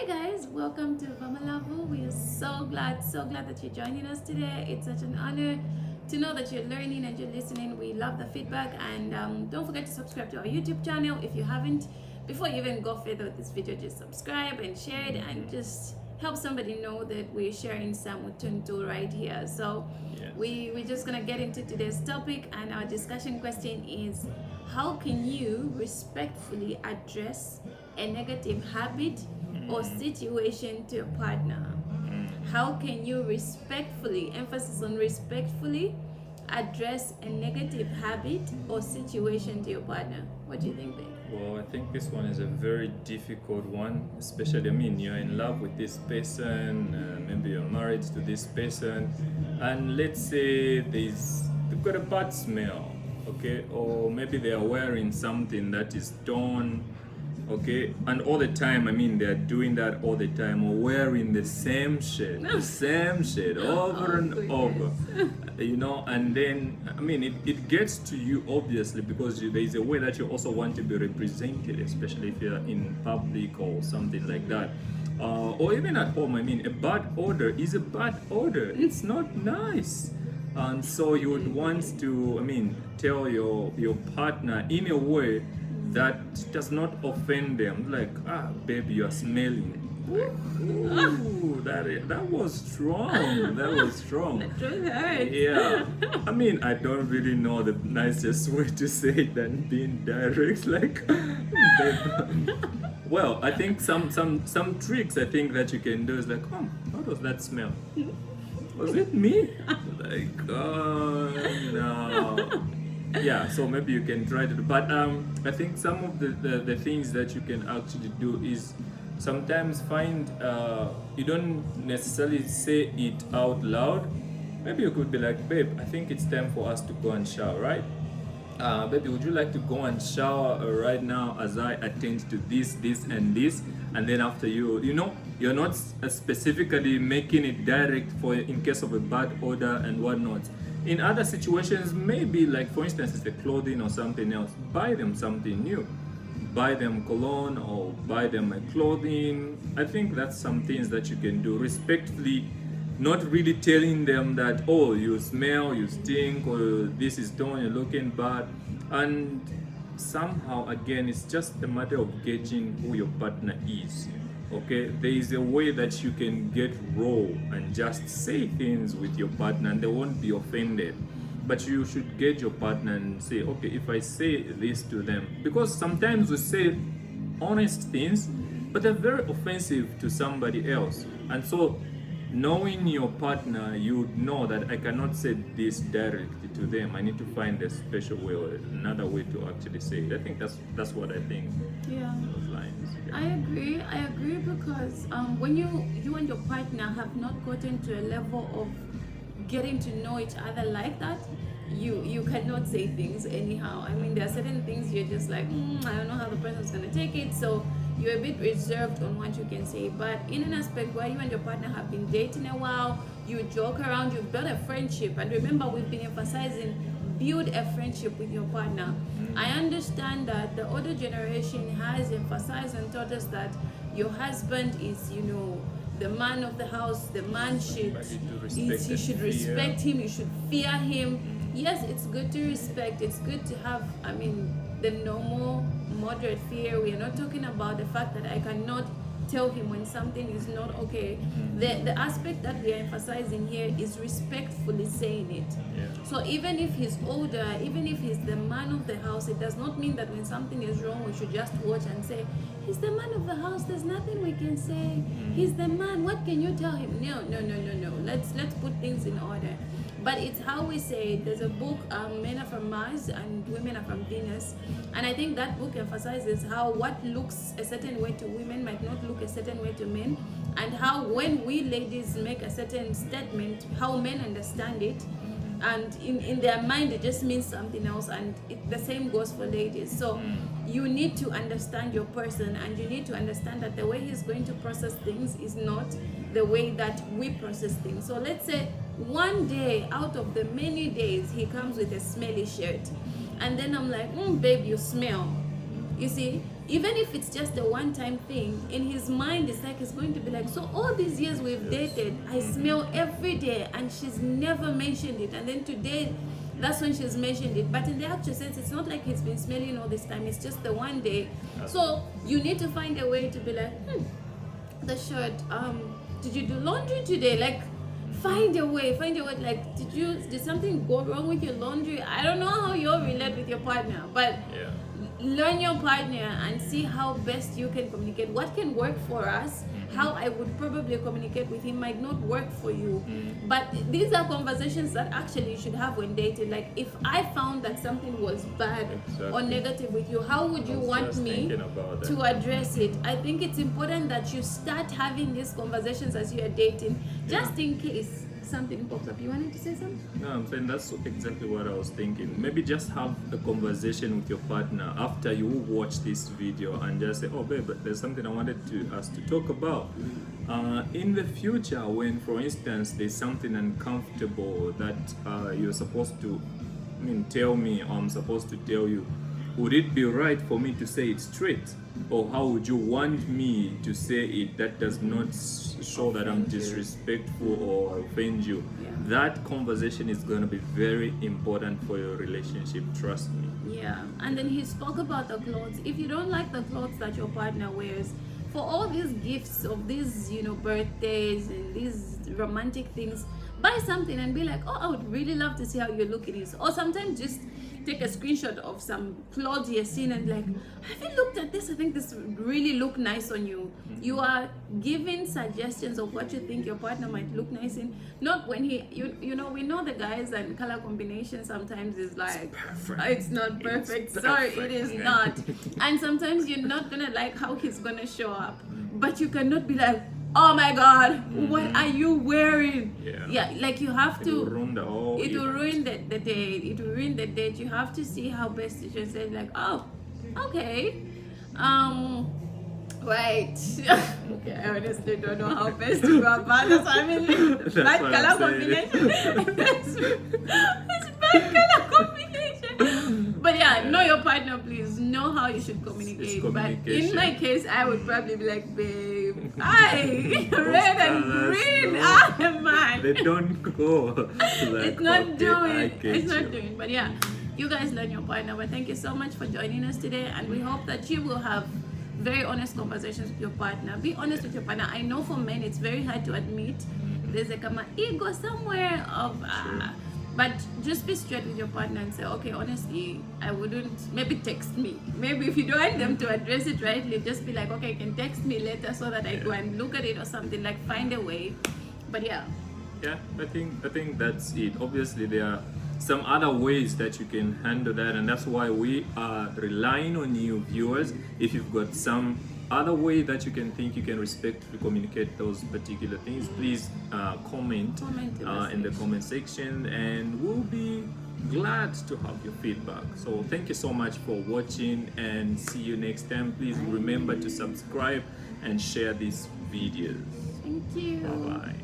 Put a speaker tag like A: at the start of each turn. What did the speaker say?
A: guys, welcome to VamaLove. We are so glad that you're joining us today. It's such an honor to know that you're learning and you're listening. We love the feedback, and don't forget to subscribe to our YouTube channel if you haven't. Before you even go further with this video, just subscribe and share it, and just help somebody know that we're sharing some Utuntu right here. So
B: Yes.
A: we're just gonna get into today's topic, and our discussion question is: how can you respectfully address a negative habit or situation to your partner? How can you respectfully, emphasis on respectfully, address a negative habit or situation to your partner? What do you think, babe?
B: Well, I think this one is a very difficult one, especially, you're in love with this person, maybe you're married to this person, and let's say they've got a bad smell, okay, or maybe they are wearing something that is torn, okay, and all the time, they're doing that all the time, or wearing the same shirt over and over, and then, it gets to you, obviously, because there is a way that you also want to be represented, especially if you're in public or something like that. Or even at home, a bad odor is a bad odor. It's not nice. And so you would want to, tell your partner in a way that does not offend them. Like, baby, you're smelling. Like, ooh, that was strong. That was strong.
A: That really hurts.
B: Yeah. I don't really know the nicest way to say it than being direct. Like, babe. Well, I think some tricks I think that you can do is like, how does that smell? Was it me? Like, oh no. Yeah, so maybe you can try to do, but I think some of the things that you can actually do is sometimes find, you don't necessarily say it out loud. Maybe you could be like, babe, I think it's time for us to go and shower, right? Baby, would you like to go and shower right now as I attend to this and this? And then after you're not specifically making it direct for in case of a bad odor and whatnot. In other situations, maybe like for instance, it's the clothing or something else, buy them something new. Buy them cologne or buy them a clothing. I think that's some things that you can do respectfully, not really telling them that, oh, you smell, you stink, or this is torn, you're looking bad. And somehow, again, it's just a matter of gauging who your partner is. Okay, there is a way that you can get raw and just say things with your partner and they won't be offended. But you should gauge your partner and say, okay, if I say this to them, because sometimes we say honest things, but they're very offensive to somebody else. And so, knowing your partner, you know that I cannot say this directly to them. I need to find a special way or another way to actually say it. I think that's what I think.
A: Yeah.
B: Those lines. Yeah.
A: I agree because when you and your partner have not gotten to a level of getting to know each other like that, you cannot say things anyhow. There are certain things you're just like, I don't know how the person's gonna take it, so you're a bit reserved on what you can say. But in an aspect where you and your partner have been dating a while, you joke around, you've built a friendship, and remember, we've been emphasizing build a friendship with your partner. I understand that the older generation has emphasized and taught us that your husband is, the man of the house. The man should you should respect him, you should fear him. Yes, it's good to respect, it's good to have the normal moderate fear. We are not talking about the fact that I cannot tell him when something is not okay. The aspect that we are emphasizing here is respectfully saying it.
B: Yeah.
A: So even if he's older, even if he's the man of the house, it does not mean that when something is wrong we should just watch and say, he's the man of the house, there's nothing we can say. He's the man, what can you tell him? No. Let's put things in order. But it's how we say it. There's a book, Men Are From Mars and Women Are From Venus. And I think that book emphasizes how what looks a certain way to women might not look a certain way to men. And how when we ladies make a certain statement, how men understand it. And in their mind, it just means something else. And the same goes for ladies. So you need to understand your person, and you need to understand that the way he's going to process things is not the way that we process things. So let's say one day out of the many days he comes with a smelly shirt, and then I'm like, babe, you smell. You see, even if it's just a one-time thing, in his mind it's like, it's going to be like, so all these years we've dated, I smell every day and she's never mentioned it, and then today that's when she's mentioned it. But in the actual sense, it's not like he's been smelling all this time, it's just the one day. So you need to find a way to be like, the shirt, did you do laundry today? Like, find a way, like, did something go wrong with your laundry? I don't know how you'll relate with your partner, but learn your partner and see how best you can communicate. What can work for us, how I would probably communicate with him might not work for you. But these are conversations that actually you should have when dating. Like, if I found that something was bad or negative with you, how would you want me to address it? I think it's important that you start having these conversations as you are dating, just in case something pops up. You wanted to say something?
B: No, I'm saying that's exactly what I was thinking. Maybe just have a conversation with your partner after you watch this video and just say, oh babe, but there's something I wanted us to talk about. In the future, when for instance there's something uncomfortable that you're supposed to tell me, or I'm supposed to tell you, would it be right for me to say it straight? Or how would you want me to say it that does not show that I'm disrespectful or offend you? That conversation is going to be very important for your relationship, trust me.
A: Yeah, and then he spoke about the clothes. If you don't like the clothes that your partner wears, for all these gifts of these, birthdays and these romantic things, buy something and be like, oh, I would really love to see how you look in this. Or sometimes just take a screenshot of some clothes you've seen and like, have you looked at this? I think this would really look nice on you. You are giving suggestions of what you think your partner might look nice in. Not when we know the guys and color combination sometimes is like, it's not perfect. Sorry, it is not. And sometimes you're not gonna like how he's gonna show up, but you cannot be like, oh my god, what are you wearing? Yeah, like you have to, it will ruin the date. It will ruin the date. You have to see how best you should say, like, oh, okay, right. Okay, I honestly don't know how best to go about this. I mean, bad color combination. It's bad color combination. But yeah, know your partner, please. Know how you should communicate. But in my case, I would probably be like, babe, red and green, man.
B: They don't go. Like,
A: it's not doing. It's not doing. But yeah, you guys learn your partner. But thank you so much for joining us today, and we hope that you will have very honest conversations with your partner. Be honest with your partner. I know for men it's very hard to admit. There's like a ego somewhere of but just be straight with your partner and say, okay, honestly, I wouldn't, maybe text me. Maybe if you don't want them to address it rightly, just be like, okay, you can text me later so that I go and look at it or something, like find a way. But yeah,
B: I think that's it. Obviously there are some other ways that you can handle that, and that's why we are relying on you viewers. If you've got some other way that you can think you can respectfully communicate those particular things, please comment in the comment section, and we'll be glad to have your feedback. So thank you so much for watching, and see you next time. Please remember to subscribe and share these videos.
A: thank you.
B: Bye bye.